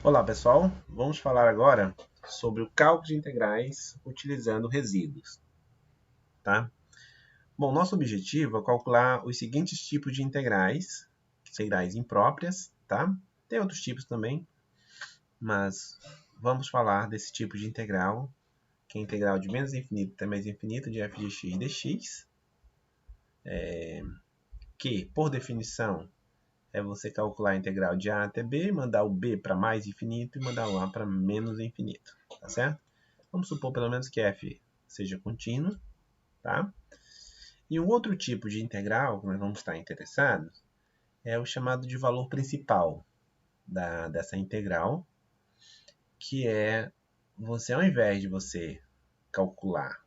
Olá pessoal, vamos falar agora sobre o cálculo de integrais utilizando resíduos, tá? Bom, nosso objetivo é calcular os seguintes tipos de integrais, integrais impróprias, tá? Tem outros tipos também, mas vamos falar desse tipo de integral, que é a integral de menos infinito até mais infinito de f de x dx, que, por definição, é você calcular a integral de a até b, mandar o b para mais infinito e mandar o a para menos infinito, tá certo? Vamos supor pelo menos que f seja contínuo, tá? E um outro tipo de integral que nós vamos estar interessados é o chamado de valor principal dessa integral, que é você, ao invés de você calcular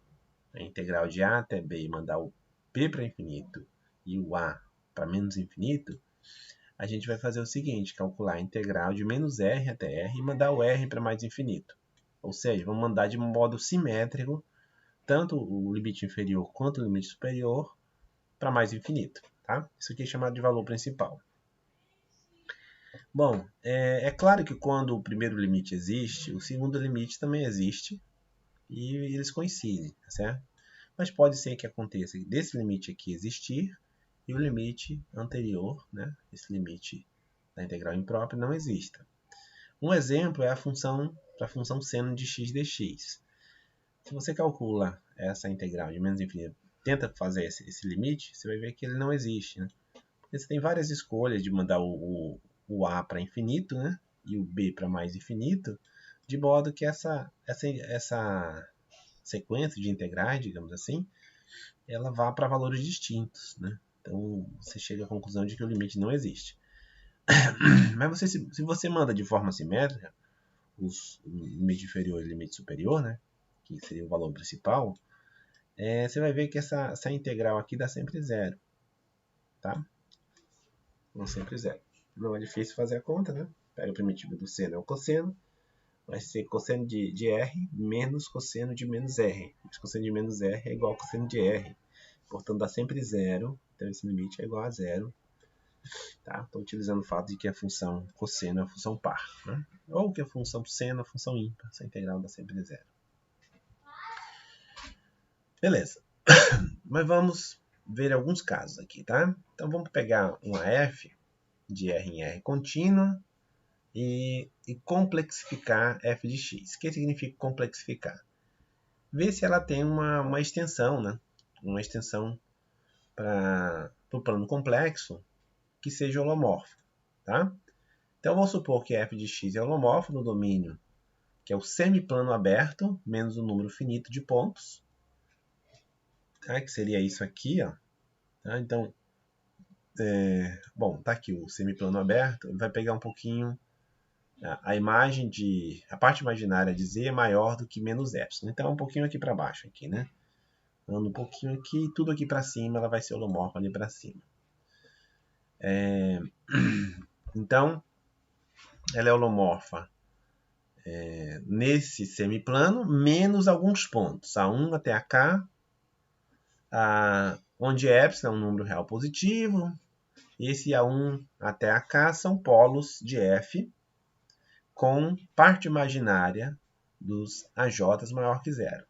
a integral de a até b e mandar o b para infinito e o a para menos infinito, a gente vai fazer o seguinte, calcular a integral de menos r até r e mandar o r para mais infinito. Ou seja, vamos mandar de modo simétrico tanto o limite inferior quanto o limite superior para mais infinito. Tá? Isso aqui é chamado de valor principal. Bom, é claro que quando o primeiro limite existe, o segundo limite também existe e eles coincidem, tá certo? Mas pode ser que aconteça desse limite aqui existir e o limite anterior, né, esse limite da integral imprópria, não exista. Um exemplo é a função seno de x dx. Se você calcula essa integral de menos infinito, tenta fazer esse limite, você vai ver que ele não existe. Né? Porque você tem várias escolhas de mandar o a para infinito, né? E o b para mais infinito, de modo que essa sequência de integrais, digamos assim, ela vá para valores distintos. Né? Então, você chega à conclusão de que o limite não existe. Mas se você manda de forma simétrica, o limite inferior e o limite superior, né? Que seria o valor principal, você vai ver que essa integral aqui dá sempre zero. Tá? Dá sempre zero. Não é difícil fazer a conta, né? Pega o primitivo do seno, é o cosseno. Vai ser cosseno de r menos cosseno de menos r. Cosseno de menos r é igual a cosseno de r. Portanto, dá sempre zero. Então, esse limite é igual a zero. Tá? Estou utilizando o fato de que a função cosseno é uma função par. Né? Ou que a função seno é uma função ímpar. Essa integral dá sempre zero. Beleza. Mas vamos ver alguns casos aqui, tá? Então, vamos pegar uma f de r em r contínua e complexificar f de x. O que significa complexificar? Ver se ela tem uma extensão, né? Uma extensão para o plano complexo que seja holomorfo. Tá? Então, vamos supor que f de x é holomorfo no domínio, que é o semiplano aberto, menos o número finito de pontos, tá? Que seria isso aqui. Ó. Tá? Então, bom, tá aqui o semiplano aberto, ele vai pegar um pouquinho a parte imaginária de z é maior do que menos epsilon. Então, é um pouquinho aqui para baixo, aqui, né? Ando um pouquinho aqui, tudo aqui para cima, ela vai ser holomorfa ali para cima. Então, ela é holomorfa nesse semiplano, menos alguns pontos, A1 até a K, onde epsilon é um número real positivo, esse A1 até a K são polos de F, com parte imaginária dos AJs maior que zero.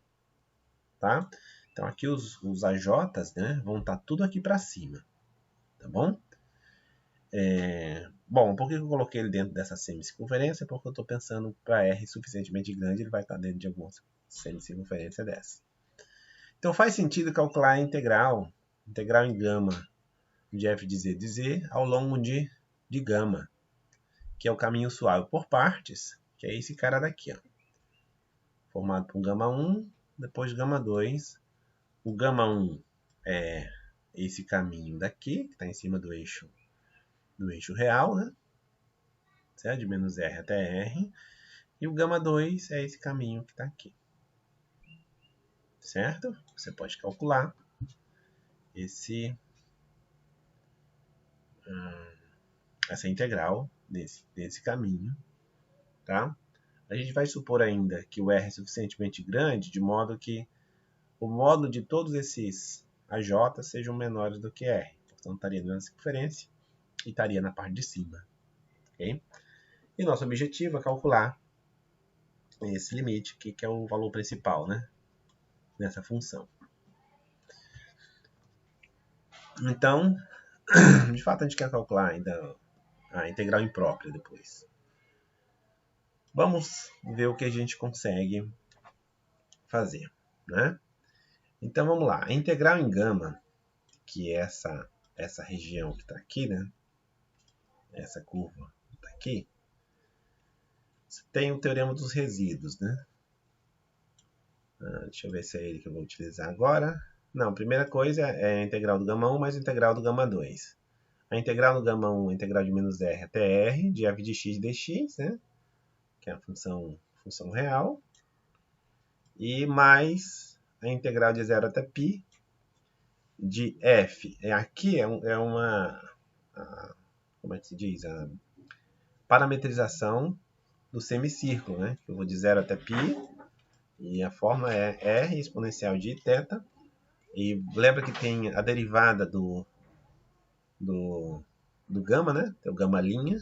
Tá? Então, aqui os AJs, né, vão estar tudo aqui para cima. Tá bom? Bom, por que eu coloquei ele dentro dessa semicircunferência? Porque eu estou pensando para R suficientemente grande, ele vai estar dentro de alguma semicircunferência dessa. Então, faz sentido calcular a integral em gama de f de z ao longo de gama, que é o caminho suave por partes, que é esse cara daqui, ó, formado por gama 1, depois gama 2. O gama 1 é esse caminho daqui, que está em cima do eixo real, né? Certo? De menos R até R. E o gama 2 é esse caminho que está aqui. Certo? Você pode calcular essa integral desse caminho. Tá? A gente vai supor ainda que o R é suficientemente grande, de modo que o módulo de todos esses AJ sejam menores do que R. Portanto, estaria na circunferência e estaria na parte de cima. Okay? E nosso objetivo é calcular esse limite, que é o valor principal, né? Nessa função. Então, de fato, a gente quer calcular ainda a integral imprópria depois. Vamos ver o que a gente consegue fazer, né? Então, vamos lá. A integral em gama, que é essa região que está aqui, né? Essa curva está aqui. Você tem o teorema dos resíduos, né? Deixa eu ver se é ele que eu vou utilizar agora. Não, a primeira coisa é a integral do gama 1 mais a integral do gama 2. A integral do gama 1 é a integral de menos r até r, de f de x dx, né? Que é a função real. E mais a integral de 0 até π de f. Aqui é uma... como é que se diz? A parametrização do semicírculo, né? Eu vou de 0 até π. E a forma é r exponencial de θ. E lembra que tem a derivada do gama, né? Tem o gama linha.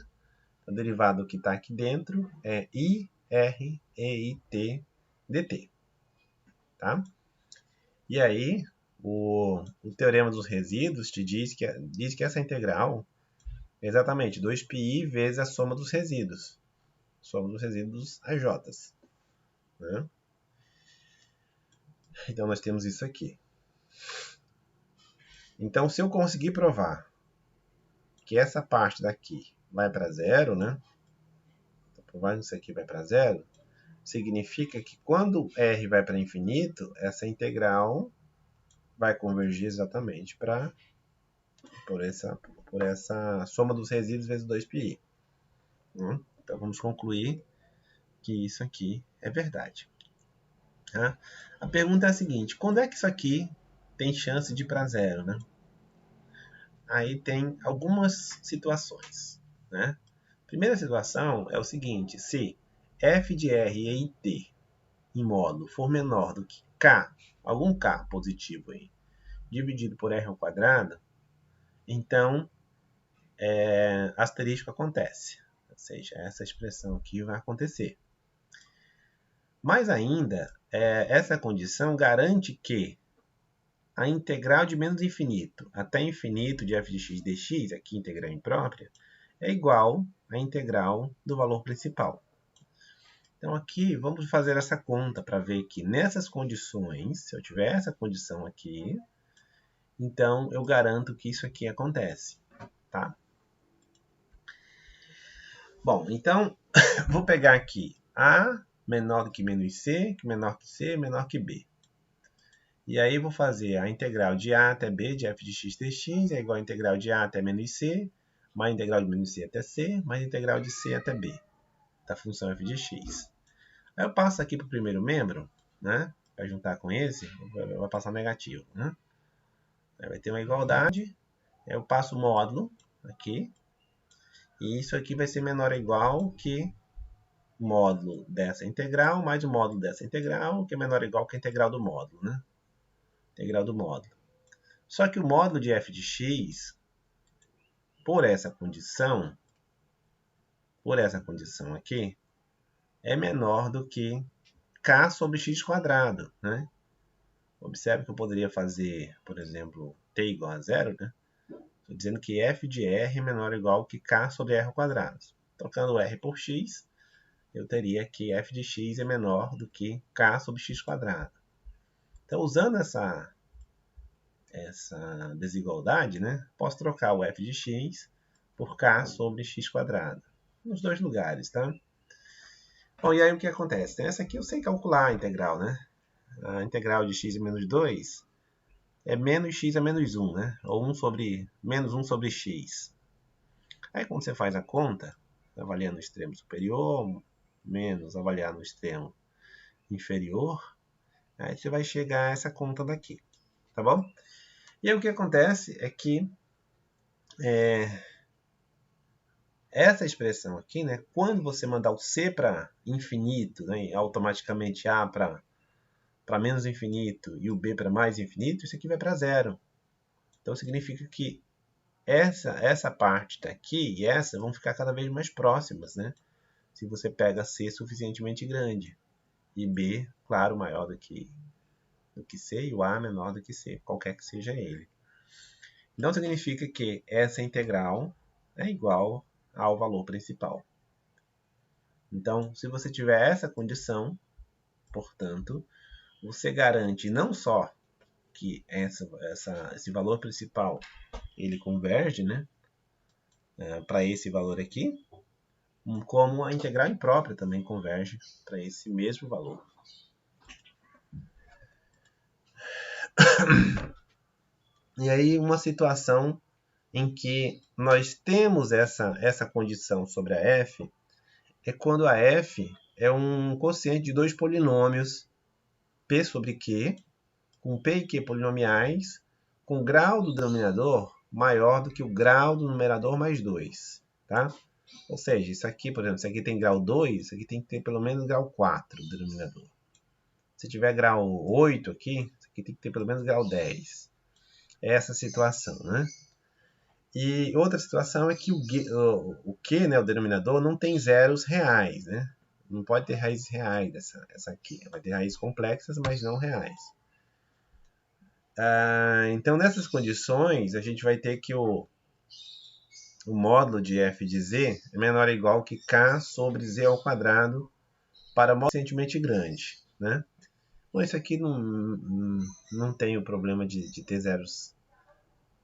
A derivada que está aqui dentro é i, r, e, i, t, dt. Tá? E aí, o teorema dos resíduos te diz que essa integral é exatamente 2πi vezes a soma dos resíduos. Soma dos resíduos AJ. Né? Então, nós temos isso aqui. Então, se eu conseguir provar que essa parte daqui vai para zero, né? Então, provando isso aqui vai para zero, significa que quando r vai para infinito, essa integral vai convergir exatamente por essa soma dos resíduos vezes 2πi. Então, vamos concluir que isso aqui é verdade. Tá? A pergunta é a seguinte: quando é que isso aqui tem chance de ir para zero, né? Aí tem algumas situações, né? Primeira situação é o seguinte: se f de r e t em módulo for menor do que k, algum k positivo aí, dividido por r ao quadrado, então asterisco acontece. Ou seja, essa expressão aqui vai acontecer. Mas ainda, essa condição garante que a integral de menos infinito até infinito de f de x dx, aqui integral imprópria, é igual à integral do valor principal. Então aqui vamos fazer essa conta para ver que nessas condições, se eu tiver essa condição aqui, então eu garanto que isso aqui acontece. Tá? Bom, então vou pegar aqui A menor do que menos C, que menor que C, menor que B. E aí vou fazer a integral de A até B de f de x dx é igual a integral de A até menos C, mais a integral de menos C até C, mais a integral de C até B, da função f de x. Aí eu passo aqui para o primeiro membro, né? Para juntar com esse, vai passar negativo, né? Aí vai ter uma igualdade, aí eu passo o módulo aqui, e isso aqui vai ser menor ou igual que o módulo dessa integral, mais o módulo dessa integral, que é menor ou igual que a integral do módulo, né? Integral do módulo. Só que o módulo de f de x, por essa condição aqui, é menor do que k sobre x quadrado, né? Observe que eu poderia fazer, por exemplo, t igual a zero, né? Estou dizendo que f de r é menor ou igual que k sobre r ao quadrado. Trocando r por x, eu teria que f de x é menor do que k sobre x quadrado. Então, usando essa desigualdade, né, posso trocar o f de x por k sobre x quadrado. Nos dois lugares, tá? Bom, e aí o que acontece? Essa aqui eu sei calcular a integral, né? A integral de x a menos 2 é menos x a menos 1, né? Ou menos 1 sobre x. Aí quando você faz a conta, avaliar no extremo superior, menos avaliar no extremo inferior, aí você vai chegar a essa conta daqui, tá bom? E aí o que acontece é que essa expressão aqui, né, quando você mandar o c para infinito, né, automaticamente A para menos infinito e o B para mais infinito, isso aqui vai para zero. Então significa que essa parte daqui e essa vão ficar cada vez mais próximas, né? se você pega C suficientemente grande e B, claro, maior do que C e o A menor do que C, qualquer que seja ele. Então significa que essa integral é igual ao valor principal. Então, se você tiver essa condição, portanto, você garante não só que esse valor principal ele converge, né, para esse valor aqui, como a integral imprópria também converge para esse mesmo valor. E aí uma situação em que nós temos essa condição sobre a f é quando a f é um quociente de dois polinômios p sobre q, com p e q polinomiais, com o grau do denominador maior do que o grau do numerador mais 2. Tá? Ou seja, isso aqui, por exemplo, isso aqui tem grau 2, isso aqui tem que ter pelo menos grau 4 do denominador. Se tiver grau 8 aqui, isso aqui tem que ter pelo menos grau 10. É essa situação, né? E outra situação é que o Q, né, o denominador, não tem zeros reais, né? Não pode ter raízes reais essa aqui. Vai ter raízes complexas, mas não reais. Então, nessas condições, a gente vai ter que o módulo de f de z é menor ou igual que k sobre z ao quadrado para módulo suficientemente grande, né? Bom, isso aqui não tem o problema de ter zeros.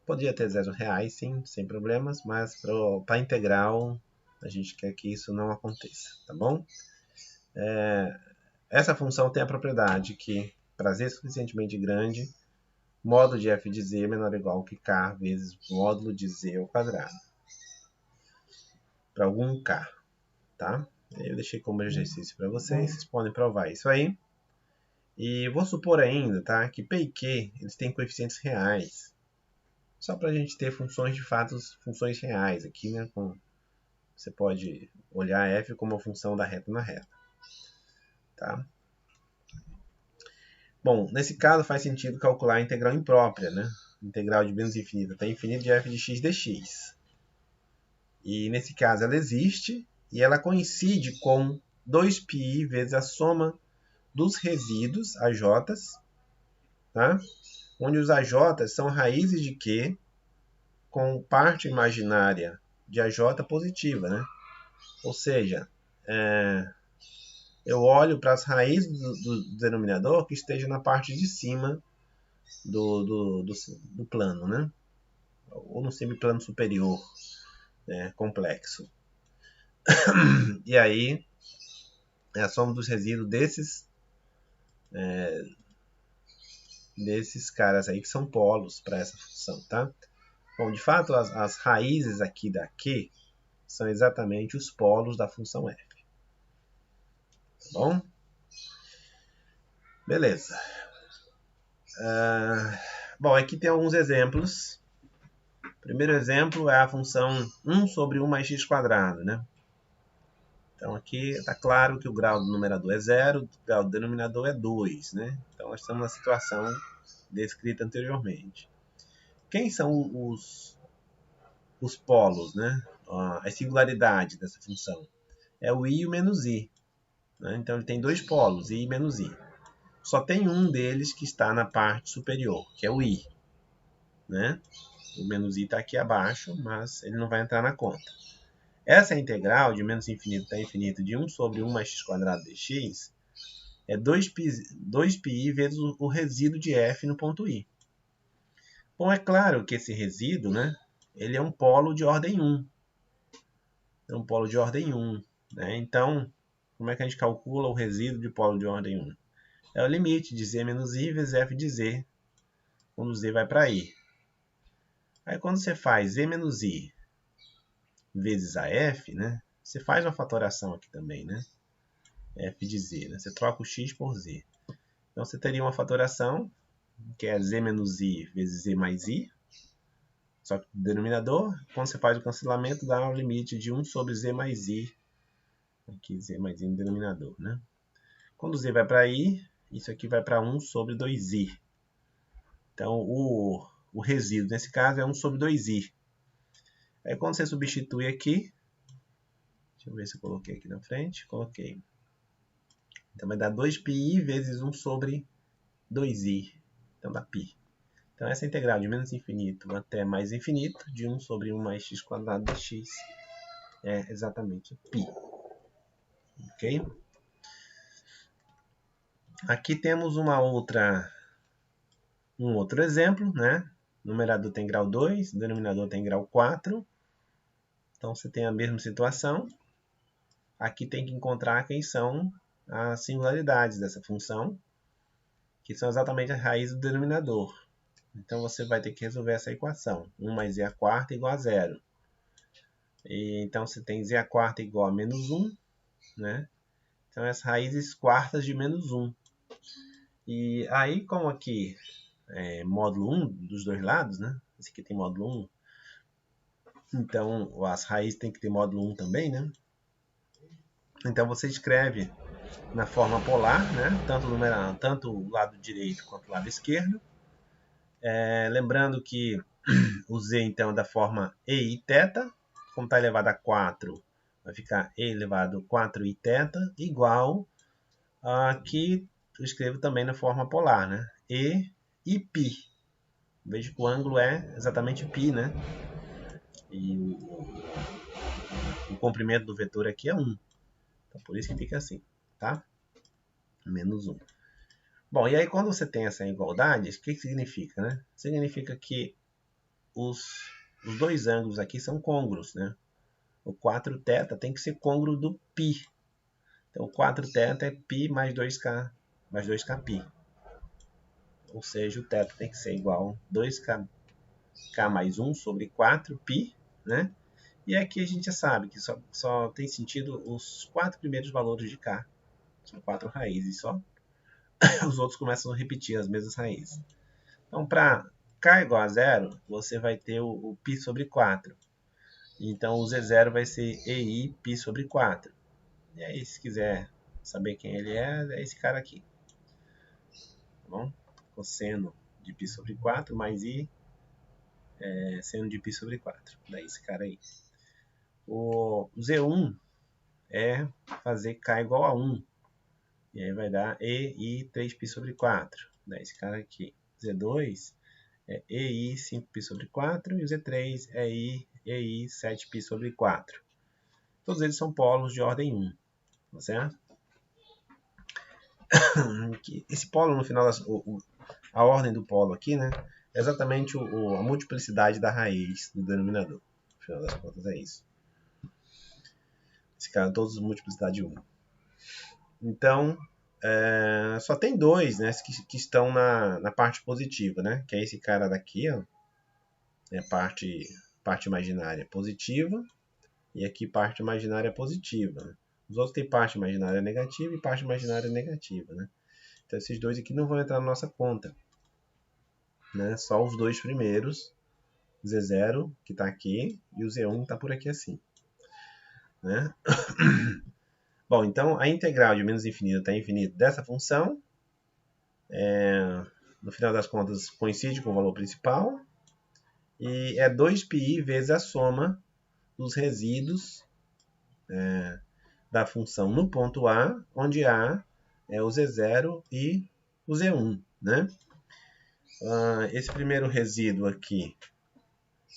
Podia ter zeros reais, sim, sem problemas, mas para integral a gente quer que isso não aconteça, tá bom? Essa função tem a propriedade que, para z suficientemente grande, módulo de f de z é menor ou igual que k vezes módulo de z ao quadrado. Para algum k, tá? Eu deixei como exercício para vocês podem provar isso aí. E vou supor ainda, tá, que p e q eles têm coeficientes reais. Só para a gente ter funções de fato, funções reais aqui, né? Você pode olhar f como uma função da reta na reta. Tá? Bom, nesse caso faz sentido calcular a integral imprópria, né? Integral de menos infinito até infinito de f de x dx. E nesse caso ela existe e ela coincide com 2πi vezes a soma dos resíduos AJs, tá? Onde os AJs são raízes de Q com parte imaginária de AJ positiva, né? Ou seja, eu olho para as raízes do denominador que esteja na parte de cima do plano, né? Ou no semiplano superior, né? Complexo. E aí, é a soma dos resíduos desses caras aí que são polos para essa função, tá? Bom, de fato, as raízes aqui da Q são exatamente os polos da função f. Tá bom? Beleza. Bom, aqui tem alguns exemplos. O primeiro exemplo é a função 1 sobre 1 mais x², né? Então aqui está claro que o grau do numerador é 0, o grau do denominador é 2, né? Então nós estamos na situação descrita anteriormente. Quem são os polos, né? A singularidade dessa função? É o i e o menos i. Né? Então ele tem dois polos, i e menos i. Só tem um deles que está na parte superior, que é o i. Né? O menos i está aqui abaixo, mas ele não vai entrar na conta. Essa integral de menos infinito até infinito de 1 sobre 1 mais x² dx é 2πi vezes o resíduo de f no ponto i. Bom, é claro que esse resíduo, né, ele é um polo de ordem 1. É um polo de ordem 1. Né? Então, como é que a gente calcula o resíduo de polo de ordem 1? É o limite de z menos i vezes f de z, quando z vai para i. Aí quando você faz z menos i vezes a f, né, você faz uma fatoração aqui também, né? F de z, né? Você troca o x por z. Então você teria uma fatoração, que é z menos i vezes z mais i, só que o denominador, quando você faz o cancelamento, dá um limite de 1 sobre z mais i, aqui z mais i no denominador, né? Quando z vai para i, isso aqui vai para 1 sobre 2i. Então o resíduo, nesse caso, é 1 sobre 2i. Aí quando você substitui aqui, Deixa eu ver se eu coloquei aqui na frente. Coloquei. Então vai dar 2πi vezes 1 sobre 2i. Então dá π. Então essa integral de menos infinito até mais infinito, de 1 sobre 1 mais x² de x, é exatamente π. Ok? Aqui temos um outro exemplo, né? Numerador tem grau 2, denominador tem grau 4. Então você tem a mesma situação. Aqui tem que encontrar quem são as singularidades dessa função, que são exatamente as raízes do denominador. Então você vai ter que resolver essa equação. 1 mais z² igual a 0. Então você tem z² igual a menos 1, né? Então as raízes quartas de menos 1. E aí, como aqui é módulo 1 dos dois lados, né? Esse aqui tem módulo 1. Então as raízes tem que ter módulo 1 também, né? Então você escreve na forma polar, né? Tanto o lado direito quanto o lado esquerdo. Lembrando que o z então é da forma eiθ, como está elevado a 4, vai ficar e elevado a 4iθ igual aqui eu escrevo também na forma polar, né? E π. Veja que o ângulo é exatamente π, né? E o comprimento do vetor aqui é 1. Então por isso que fica assim, tá? Menos 1. Bom, e aí quando você tem essa igualdade, o que significa, né? Significa que os dois ângulos aqui são côngruos, né? O 4θ tem que ser côngruo do π. Então, 4θ é π mais 2k π. Ou seja, o θ tem que ser igual a 2k mais 1 sobre 4π, né? E aqui a gente já sabe que só tem sentido os 4 primeiros valores de k. São 4 raízes só. Os outros começam a repetir as mesmas raízes. Então, para k igual a 0, você vai ter o π sobre 4. Então, o z0 vai ser ei π sobre 4. E aí, se quiser saber quem ele é esse cara aqui. Tá bom? Cosseno de π sobre 4 mais i seno de π sobre 4. Daí esse cara aí. O z1 é fazer k igual a 1. E aí vai dar ei 3π sobre 4. Daí esse cara aqui. Z2 é ei 5π sobre 4. E o z3 é ei 7π sobre 4. Todos eles são polos de ordem 1. Tá certo? Esse polo, no final, a ordem do polo aqui, né? É exatamente a multiplicidade da raiz do denominador. No final das contas, é isso. Esse cara, todos multiplicidade de 1. Então, só tem dois, né? Que estão na parte positiva, né? Que é esse cara daqui, ó. É parte imaginária positiva. E aqui parte imaginária positiva. Né? Os outros têm parte imaginária negativa e parte imaginária negativa, né? Então esses dois aqui não vão entrar na nossa conta. Né? Só os dois primeiros. Z0, que está aqui, e o Z1 está por aqui assim. Né? Bom, então a integral de menos infinito até infinito dessa função, no final das contas, coincide com o valor principal. E é 2πi vezes a soma dos resíduos da função no ponto A, onde A é o Z0 e o Z1. Né? Esse primeiro resíduo aqui,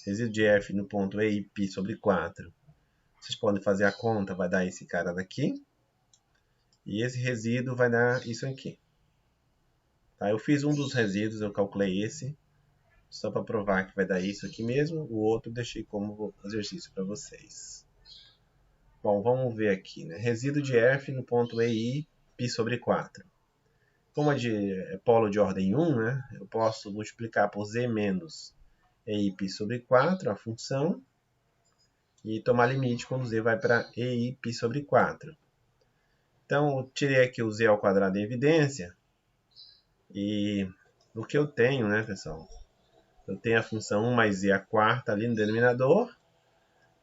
resíduo de f no ponto E e π sobre 4, vocês podem fazer a conta, vai dar esse cara daqui. E esse resíduo vai dar isso aqui. Tá? Eu fiz um dos resíduos, eu calculei esse, só para provar que vai dar isso aqui mesmo. O outro eu deixei como exercício para vocês. Bom, vamos ver aqui. Né? Resíduo de f no ponto E e π sobre 4. Como é polo de ordem 1, né? Eu posso multiplicar por z menos E e π sobre 4, a função, e tomar limite quando z vai para E e π sobre 4. Então, eu tirei aqui o z ao quadrado em evidência. E o que eu tenho, né, pessoal? Eu tenho a função 1 mais z a quarta ali no denominador,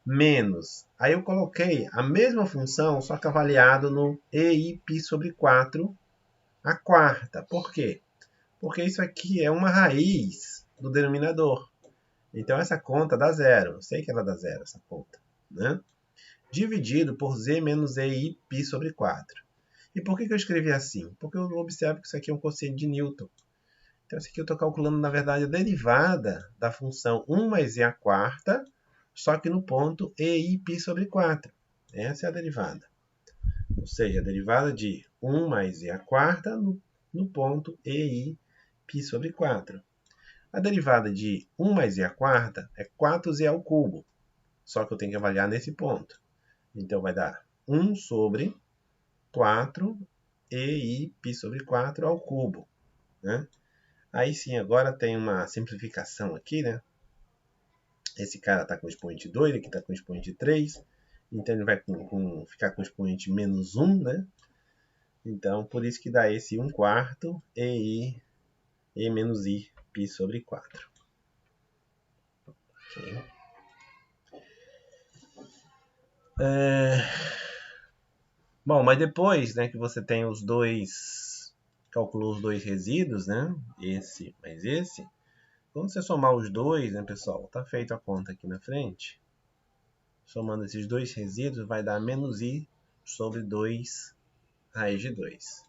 menos. Aí eu coloquei a mesma função, só que avaliado no E e π sobre 4 a quarta. Por quê? Porque isso aqui é uma raiz do denominador. Então, essa conta dá zero. Eu sei que ela dá zero, essa conta. Né? dividido por z menos ei π sobre 4. E por que eu escrevi assim? Porque eu observo que isso aqui é um quociente de Newton. Então, isso aqui eu estou calculando, na verdade, a derivada da função 1 mais e a quarta, só que no ponto ei π sobre 4. Essa é a derivada. Ou seja, a derivada de 1 mais e a quarta no ponto ei π sobre 4. A derivada de 1 mais e a quarta é 4z ao cubo. Só que eu tenho que avaliar nesse ponto. Então, vai dar 1 sobre 4 ei π sobre 4 ao cubo. Né? Aí sim, agora tem uma simplificação aqui, né? Esse cara está com expoente 2, aqui está com expoente 3. Então, ele vai ficar com expoente menos 1, né? Então, por isso que dá esse 1 quarto e menos i π sobre 4. Okay. Bom, mas depois, né, que você tem os dois, calculou os dois resíduos, né? Esse mais esse. Quando você somar os dois, né, pessoal? Tá feita a conta aqui na frente. Somando esses dois resíduos, vai dar menos i sobre 2 raiz de 2.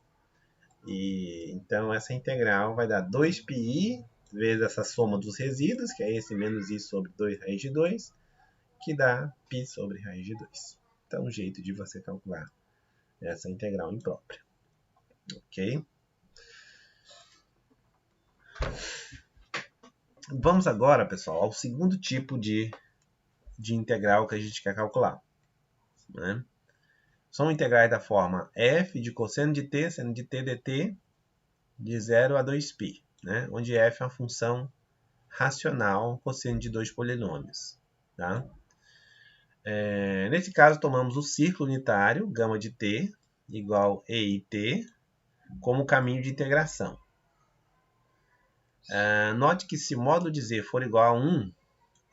E, então, essa integral vai dar 2πi vezes essa soma dos resíduos, que é esse menos i sobre 2 raiz de 2, que dá π sobre raiz de 2. Então, um jeito de você calcular essa integral imprópria. Ok? Vamos agora, pessoal, ao segundo tipo de integral que a gente quer calcular. Né? São integrais da forma f de cosseno de t, seno de t dt, de 0 a 2π, né? Onde f é uma função racional cosseno de dois polinômios. Tá? Nesse caso, tomamos o círculo unitário, gama de t, igual EIT, como caminho de integração. Note que se módulo de z for igual a 1,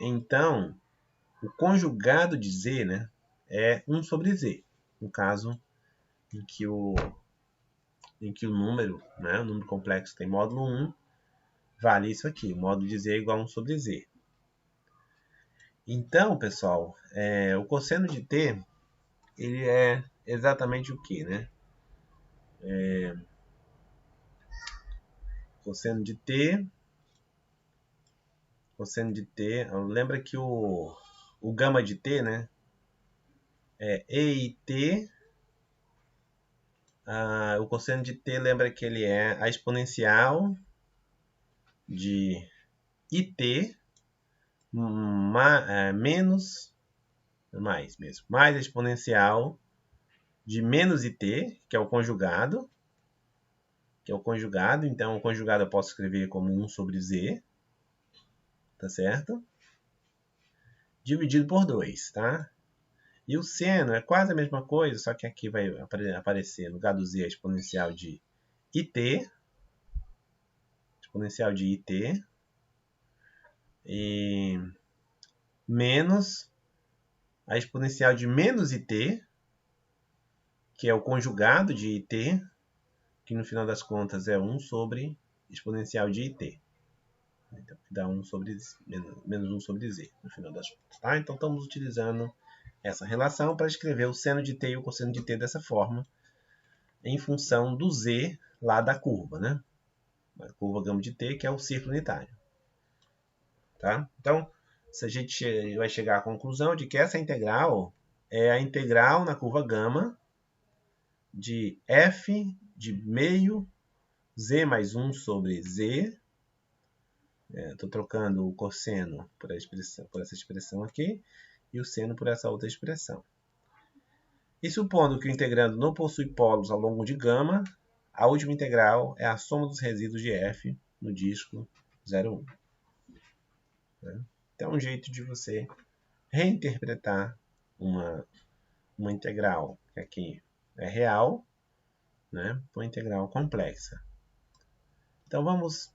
então o conjugado de z, né, é 1 sobre z. No caso em que o número, né, o número complexo tem módulo 1, vale isso aqui. O módulo de z é igual a 1 sobre z. Então, pessoal, o cosseno de t, ele é exatamente o que, né? Cosseno de t, lembra que o gama de t, né, é EIT. O cosseno de t, lembra que ele é a exponencial de IT menos a exponencial de menos IT, que é o conjugado. Então, o conjugado eu posso escrever como 1 sobre z, tá certo? Dividido por 2, tá? E o seno é quase a mesma coisa, só que aqui vai aparecer, no lugar do z, a exponencial de IT, e menos a exponencial de menos IT, que é o conjugado de IT, que no final das contas é 1 sobre exponencial de IT. Então, dá 1 sobre, menos 1 sobre z, no final das contas. Tá? Então, estamos utilizando essa relação para escrever o seno de t e o cosseno de t dessa forma, em função do z lá da curva, né? A curva gama de t, que é o círculo unitário. Tá? Então, a gente vai chegar à conclusão de que essa integral é a integral na curva gama de f de meio z mais 1 sobre z. Estou trocando o cosseno por essa expressão aqui e o seno por essa outra expressão. E supondo que o integrando não possui polos ao longo de gama, a última integral é a soma dos resíduos de f no disco 0,1. Então, é um jeito de você reinterpretar uma integral que aqui é real, né, para uma integral complexa. Então, vamos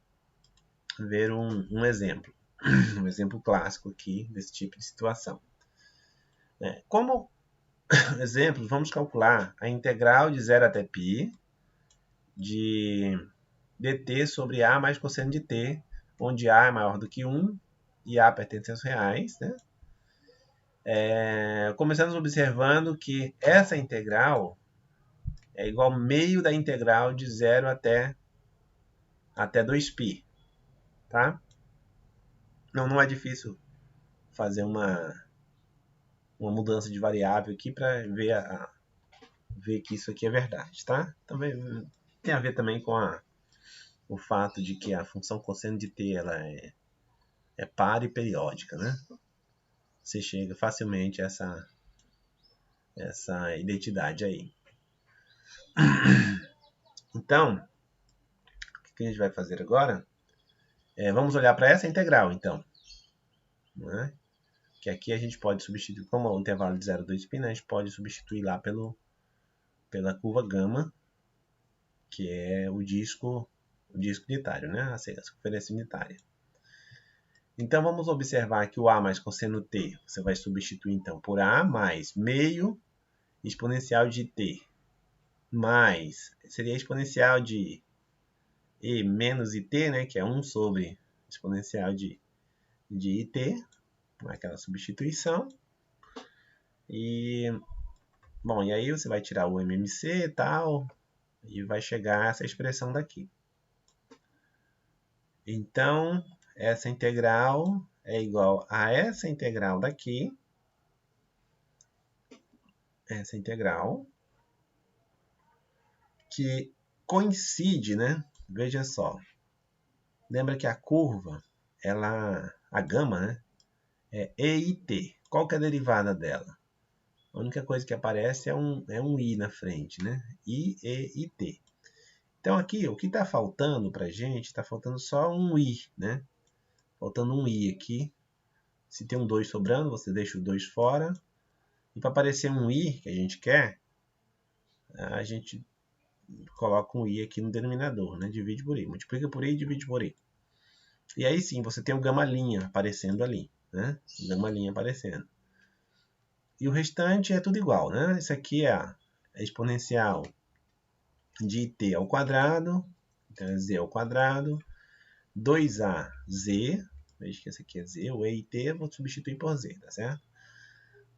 ver um exemplo. Um exemplo clássico aqui desse tipo de situação. Como exemplo, vamos calcular a integral de 0 até π de dt sobre a mais cosseno de t, onde a é maior do que 1 e a pertence aos reais. Né? Começamos observando que essa integral é igual ao meio da integral de 0 até 2π, tá? Não é difícil fazer uma mudança de variável aqui para ver que isso aqui é verdade, tá? Também tem a ver também com o fato de que a função cosseno de t ela é par e periódica, né? Você chega facilmente a essa identidade aí. Então, o que a gente vai fazer agora? Vamos olhar para essa integral, então. Né? Que aqui a gente pode substituir, como o intervalo de 0 a 2π, né? A gente pode substituir lá pela curva gama, que é o disco unitário, né? A circunferência unitária. Então, vamos observar que o A mais cosseno t, você vai substituir, então, por A mais meio exponencial de t, mais, seria exponencial de e menos it, né? Que é 1 sobre exponencial de it, aquela substituição. E, bom, e aí você vai tirar o MMC e tal, e vai chegar a essa expressão daqui. Então, essa integral é igual a essa integral daqui. Essa integral que coincide, né? Veja só. Lembra que a curva, a gama, né? É EIT. Qual que é a derivada dela? A única coisa que aparece é um I na frente, né? I, E, I, T. Então aqui, o que está faltando para a gente, está faltando só um I, né? Faltando um I aqui. Se tem um 2 sobrando, você deixa o 2 fora. E para aparecer um I que a gente quer, a gente coloca um I aqui no denominador, né? Divide por I. Multiplica por I e divide por I. E aí sim, você tem o gama' aparecendo ali, né? O gama' aparecendo. E o restante é tudo igual, né? Isso aqui é a exponencial de t ao quadrado, então é z ao quadrado, 2az, veja que esse aqui é z, o e e t eu vou substituir por z, tá certo?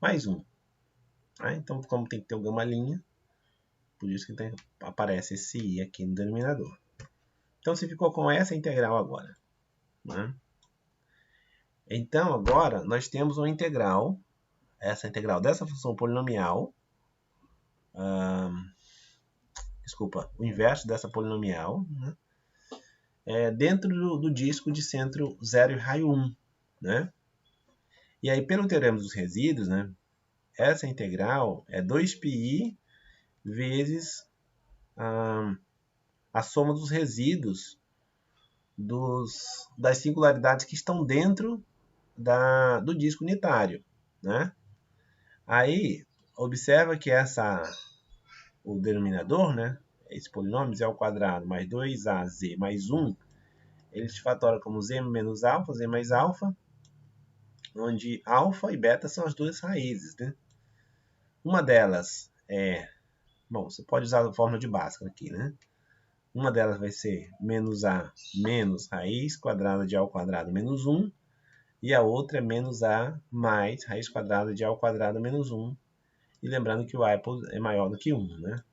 Mais 1. Então, como tem que ter o gama', por isso que aparece esse i aqui no denominador. Então, você ficou com essa integral agora. Né? Então, agora, nós temos uma integral, essa integral dessa função polinomial, desculpa, o inverso dessa polinomial, né? Dentro do disco de centro 0 e raio 1. Né? E aí, pelo teorema dos resíduos, né, essa integral é 2πi vezes a soma dos resíduos das singularidades que estão dentro do disco unitário. Né? Aí, observa que o denominador, né, esse polinômio z ao quadrado mais 2az mais 1, ele se fatora como z menos alfa, z mais alfa, onde alfa e beta são as duas raízes. Né? Uma delas bom, você pode usar a fórmula de Bhaskara aqui, né? Uma delas vai ser menos a menos raiz quadrada de a ao quadrado menos 1, e a outra é menos a mais raiz quadrada de a ao quadrado menos 1. E lembrando que o a é maior do que 1, né?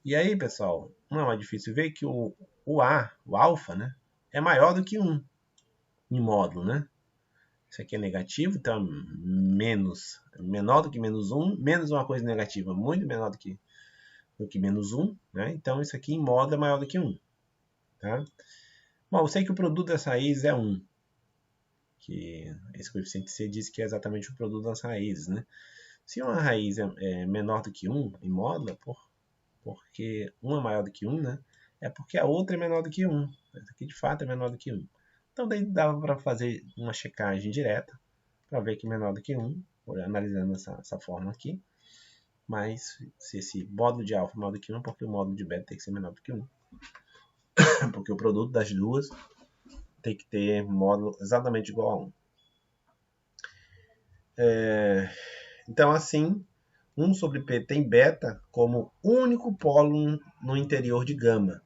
E aí, pessoal, não é mais difícil ver que o alfa, né, é maior do que 1 em módulo, né? Isso aqui é negativo, então menor do que menos 1, menos uma coisa negativa muito menor do que menos 1, né? Então isso aqui em módulo é maior do que 1. Tá? Bom, eu sei que o produto dessa raiz é 1, que esse coeficiente C diz que é exatamente o produto das raízes. Né? Se uma raiz é menor do que 1 em módulo, porque 1 é maior do que 1, né? É porque a outra é menor do que 1. Essa aqui de fato é menor do que 1. Então daí dava para fazer uma checagem direta para ver que é menor do que 1, analisando essa fórmula aqui. Mas se esse módulo de alfa é menor do que 1, porque o módulo de beta tem que ser menor do que 1. Porque o produto das duas tem que ter módulo exatamente igual a 1. Então, assim, 1 sobre P tem beta como único polo no interior de gama.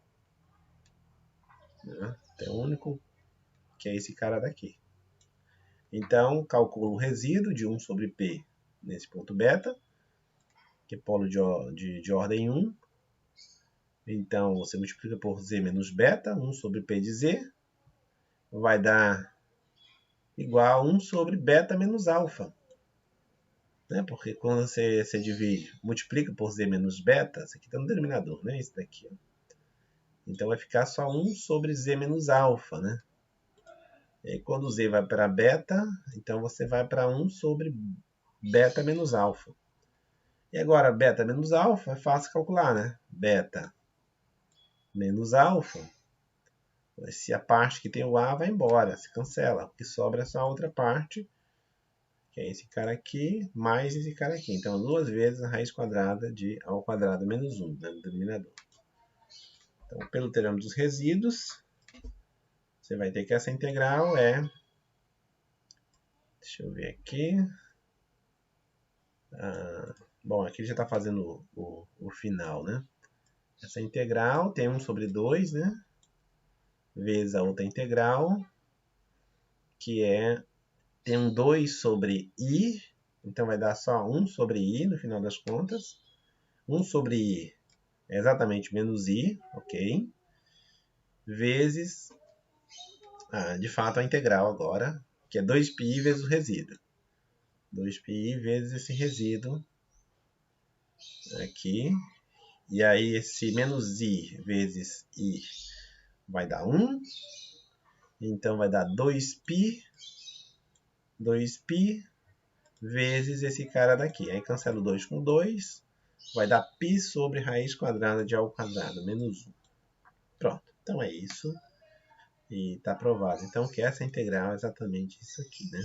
Né? Tem o único, que é esse cara daqui. Então, calcula o resíduo de 1 sobre P nesse ponto beta, que é polo de ordem 1. Então, você multiplica por Z menos beta, 1 sobre P de Z, vai dar igual a 1 sobre beta menos alfa. Né? Porque quando você divide, multiplica por Z menos beta, isso aqui está no denominador, né? Isso daqui. Ó. Então, vai ficar só 1 sobre Z menos alfa, né? E aí, quando Z vai para beta, então você vai para 1 sobre beta menos alfa. E agora, beta menos alfa é fácil calcular, né? Beta menos alfa, se a parte que tem o A vai embora, se cancela. O que sobra é só a outra parte, que é esse cara aqui, mais esse cara aqui. Então, 2 vezes a raiz quadrada de A ao quadrado menos 1, né, no denominador. Então, pelo teorema dos resíduos, você vai ter que essa integral é... Deixa eu ver aqui. Bom, aqui já está fazendo o final, né? Essa integral tem 1 sobre 2, né? Vezes a outra integral, que tem um 2 sobre I, então vai dar só 1 sobre I no final das contas. 1 sobre I é exatamente menos I, ok? Vezes, de fato, a integral agora, que é 2πi vezes o resíduo. 2πi vezes esse resíduo aqui. E aí esse menos I vezes I vai dar 1. Então vai dar 2π vezes esse cara daqui. Aí cancela o 2 com 2. Vai dar π sobre raiz quadrada de A ao quadrado menos 1. Pronto. Então é isso. E está provado. Então que essa integral é exatamente isso aqui, né?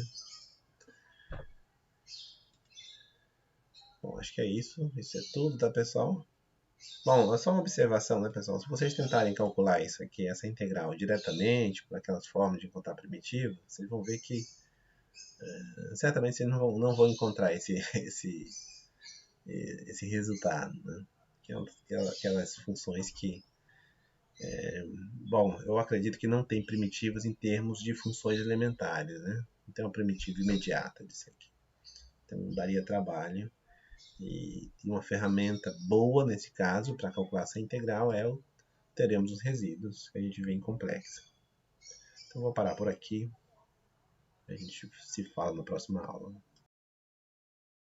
Bom, acho que é isso. Isso é tudo, tá, pessoal? Bom, é só uma observação, né, pessoal? Se vocês tentarem calcular isso aqui, essa integral, diretamente, por aquelas formas de contar primitivo, vocês vão ver que certamente vocês não vão encontrar esse resultado, né? Aquelas funções que... bom, eu acredito que não tem primitivos em termos de funções elementares, né? Então é uma primitiva imediata disso aqui. Então daria trabalho. E uma ferramenta boa nesse caso para calcular essa integral é o teorema dos resíduos, que a gente vê em complexa. Então vou parar por aqui. A gente se fala na próxima aula.